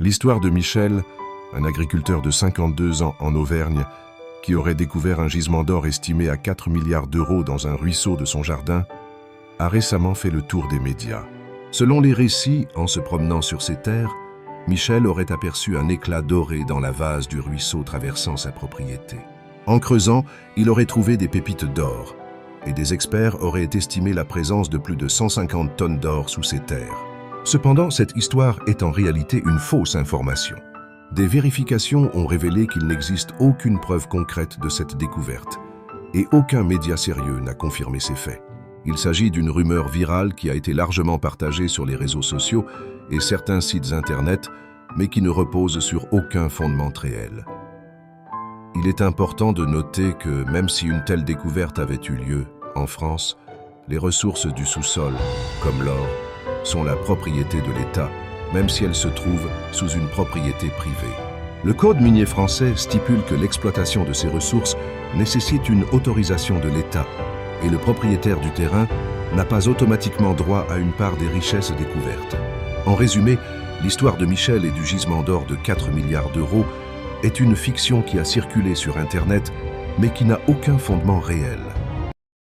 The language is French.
L'histoire de Michel, un agriculteur de 52 ans en Auvergne, qui aurait découvert un gisement d'or estimé à 4 milliards d'euros dans un ruisseau de son jardin, a récemment fait le tour des médias. Selon les récits, en se promenant sur ces terres, Michel aurait aperçu un éclat doré dans la vase du ruisseau traversant sa propriété. En creusant, il aurait trouvé des pépites d'or, et des experts auraient estimé la présence de plus de 150 tonnes d'or sous ces terres. Cependant, cette histoire est en réalité une fausse information. Des vérifications ont révélé qu'il n'existe aucune preuve concrète de cette découverte, et aucun média sérieux n'a confirmé ces faits. Il s'agit d'une rumeur virale qui a été largement partagée sur les réseaux sociaux et certains sites internet, mais qui ne repose sur aucun fondement réel. Il est important de noter que même si une telle découverte avait eu lieu, en France, les ressources du sous-sol, comme l'or, sont la propriété de l'État, même si elles se trouvent sous une propriété privée. Le Code minier français stipule que l'exploitation de ces ressources nécessite une autorisation de l'État, et le propriétaire du terrain n'a pas automatiquement droit à une part des richesses découvertes. En résumé, l'histoire de Michel et du gisement d'or de 4 milliards d'euros est une fiction qui a circulé sur Internet, mais qui n'a aucun fondement réel.